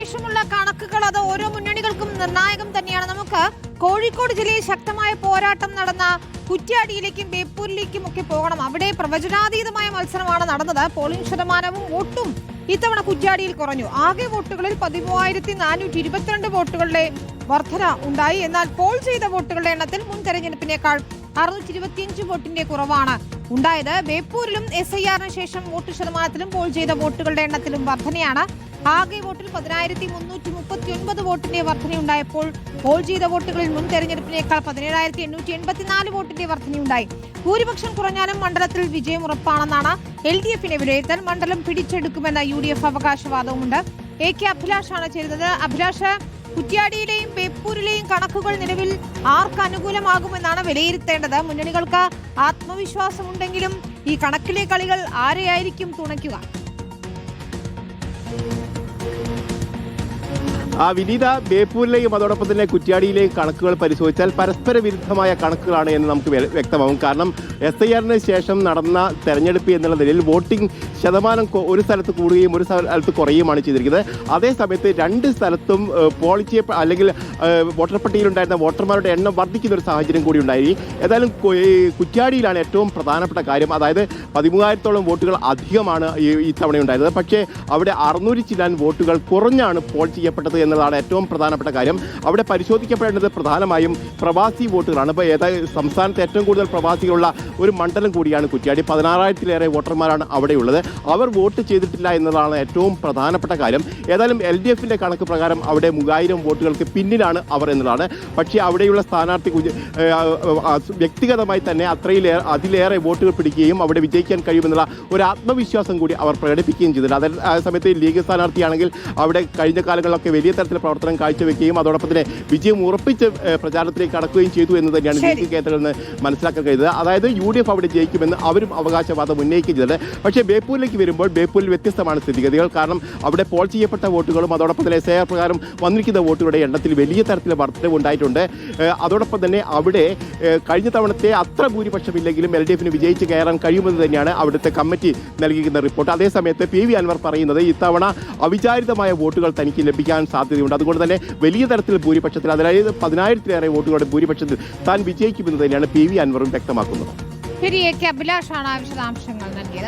ശേഷമുള്ള കണക്കുകൾ അത് ഓരോ മുന്നണികൾക്കും നിർണായകം തന്നെയാണ്. നമുക്ക് കോഴിക്കോട് ജില്ലയിൽ ശക്തമായ പോരാട്ടം നടന്ന കുറ്റ്യാടിയിലേക്കും ബേപ്പൂരിലേക്കും ഒക്കെ പോകണം. അവിടെ പ്രവചനാതീതമായ മത്സരമാണ് നടന്നത്. പോളിംഗ് ശതമാനവും വോട്ടും ഇത്തവണ കുറ്റ്യാടിയിൽ കുറഞ്ഞു. ആകെ വോട്ടുകളിൽ 13,422 വോട്ടുകളുടെ വർധന ഉണ്ടായി. എന്നാൽ പോൾ ചെയ്ത വോട്ടുകളുടെ എണ്ണത്തിൽ മുൻ തെരഞ്ഞെടുപ്പിനേക്കാൾ 625 വോട്ടിന്റെ കുറവാണ് ഉണ്ടായത്. ബേപ്പൂരിലും SIR ശേഷം വോട്ട് ശതമാനത്തിലും പോൾ ചെയ്ത വോട്ടുകളുടെ എണ്ണത്തിലും വർധനയാണ്. ആകെ വോട്ടിൽ 10,339 വോട്ടിന്റെ വർധനയുണ്ടായപ്പോൾ പോൾ ചെയ്ത വോട്ടുകളിൽ മുൻ തെരഞ്ഞെടുപ്പിനേക്കാൾ 17,884 വോട്ടിന്റെ വർധനയുണ്ടായി. ഭൂരിപക്ഷം കുറഞ്ഞാലും മണ്ഡലത്തിൽ വിജയം ഉറപ്പാണെന്നാണ് LDFിന്റെ വിലയിരുത്തൽ. മണ്ഡലം പിടിച്ചെടുക്കുമെന്ന UDF അവകാശവാദവുമുണ്ട്. AK അഭിലാഷാണ് ചേരുന്നത്. അഭിലാഷ്, കുറ്റ്യാടിയിലെയും ബേപ്പൂരിലെയും കണക്കുകൾ നിലവിൽ ആർക്ക് അനുകൂലമാകുമെന്നാണ് വിലയിരുത്തേണ്ടത്? മുന്നണികൾക്ക് ആത്മവിശ്വാസമുണ്ടെങ്കിലും ഈ കണക്കിലെ കളികൾ ആരെയായിരിക്കും തുണയ്ക്കുക? വിനീത, ബേപ്പൂരിലെയും അതോടൊപ്പം തന്നെ കുറ്റ്യാടിയിലെയും കണക്കുകൾ പരിശോധിച്ചാൽ പരസ്പര വിരുദ്ധമായ കണക്കുകളാണ് എന്ന് നമുക്ക് വ്യക്തമാകും. കാരണം SIR ശേഷം നടന്ന തെരഞ്ഞെടുപ്പ് എന്നുള്ള നിലയിൽ വോട്ടിംഗ് ശതമാനം ഒരു സ്ഥലത്ത് കൂടുകയും ഒരു സ്ഥലത്ത് കുറയുകയുമാണ് ചെയ്തിരിക്കുന്നത്. അതേസമയത്ത് രണ്ട് സ്ഥലത്തും പോൾ അല്ലെങ്കിൽ വോട്ടർ പട്ടികയിലുണ്ടായിരുന്ന വോട്ടർമാരുടെ എണ്ണം വർദ്ധിക്കുന്ന ഒരു സാഹചര്യം കൂടി ഉണ്ടായി. ഏതായാലും കുറ്റ്യാടിയിലാണ് ഏറ്റവും പ്രധാനപ്പെട്ട കാര്യം. അതായത് 13,000-ഓളം വോട്ടുകൾ അധികമാണ് ഈ തവണ ഉണ്ടായിരുന്നത്. പക്ഷേ അവിടെ 600 ചില്ലാൻ വോട്ടുകൾ കുറഞ്ഞാണ് പോൾ ചെയ്യപ്പെട്ടത് എന്നതാണ് ഏറ്റവും പ്രധാനപ്പെട്ട കാര്യം. അവിടെ പരിശോധിക്കപ്പെടേണ്ടത് പ്രധാനമായും പ്രവാസി വോട്ടുകളാണ്. ഇപ്പോൾ സംസ്ഥാനത്ത് ഏറ്റവും കൂടുതൽ പ്രവാസികളുള്ള ഒരു മണ്ഡലം കൂടിയാണ് കുറ്റ്യാടി. 16,000-ലേറെ വോട്ടർമാരാണ് അവിടെയുള്ളത്. അവർ വോട്ട് ചെയ്തിട്ടില്ല എന്നതാണ് ഏറ്റവും പ്രധാനപ്പെട്ട കാര്യം. ഏതായാലും LDFിന്റെ കണക്ക് പ്രകാരം അവിടെ 3,000 വോട്ടുകൾക്ക് പിന്നിലാണ് അവർ എന്നതാണ്. പക്ഷേ അവിടെയുള്ള സ്ഥാനാർത്ഥി വ്യക്തിഗതമായി തന്നെ അതിലേറെ വോട്ടുകൾ പിടിക്കുകയും അവിടെ വിജയിക്കാൻ കഴിയുമെന്നുള്ള ഒരു ആത്മവിശ്വാസം കൂടി അവർ പ്രകടിപ്പിക്കുകയും ചെയ്തിട്ടുണ്ട്. അതേ സമയത്ത് ലീഗ് സ്ഥാനാർത്ഥിയാണെങ്കിൽ അവിടെ കഴിഞ്ഞ കാലങ്ങളിലൊക്കെ വലിയ തരത്തിൽ പ്രവർത്തനം കാഴ്ചവെക്കുകയും അതോടൊപ്പം തന്നെ വിജയം ഉറപ്പിച്ച് പ്രചാരണത്തിലേക്ക് കടക്കുകയും ചെയ്തു എന്ന് തന്നെയാണ് ലീഗ് കേന്ദ്രങ്ങളിൽ നിന്ന് മനസ്സിലാക്കാൻ കഴിയുന്നത്. അതായത് UDF അവിടെ ജയിക്കുമെന്ന് അവരും അവകാശവാദം ഉന്നയിക്കുകയും ചെയ്തിട്ടുണ്ട്. പക്ഷേ ബേപ്പൂരിലേക്ക് വരുമ്പോൾ ബേപ്പൂരിൽ വ്യത്യസ്തമാണ് സ്ഥിതിഗതികൾ. കാരണം അവിടെ പോൾ ചെയ്യപ്പെട്ട വോട്ടുകളും അതോടൊപ്പം തന്നെ SIR പ്രകാരം വന്നിരിക്കുന്ന വോട്ടുകളുടെ എണ്ണത്തിൽ വലിയ തരത്തിലുള്ള വർധനവ് ഉണ്ടായിട്ടുണ്ട്. അതോടൊപ്പം തന്നെ അവിടെ കഴിഞ്ഞ തവണത്തെ അത്ര ഭൂരിപക്ഷമില്ലെങ്കിലും LDFന് വിജയിച്ച് കയറാൻ കഴിയുമെന്ന് തന്നെയാണ് അവിടുത്തെ കമ്മിറ്റി നൽകിയിരിക്കുന്ന റിപ്പോർട്ട്. അതേസമയത്ത് PV അൻവർ പറയുന്നത് ഇത്തവണ അവിചാരിതമായ വോട്ടുകൾ തനിക്ക് ലഭിക്കാൻ സാധ്യതയുണ്ട്. അതുകൊണ്ട് തന്നെ വലിയ തരത്തിൽ ഭൂരിപക്ഷത്തിൽ, അതായത് 10,000-ലേറെ വോട്ടുകളുടെ ഭൂരിപക്ഷത്തിൽ താൻ വിജയിക്കുമെന്ന് തന്നെയാണ് PV അൻവറും വ്യക്തമാക്കുന്നത്. ശരി, AK അഭിലാഷാണ് വിശദാംശങ്ങൾ നൽകിയത്.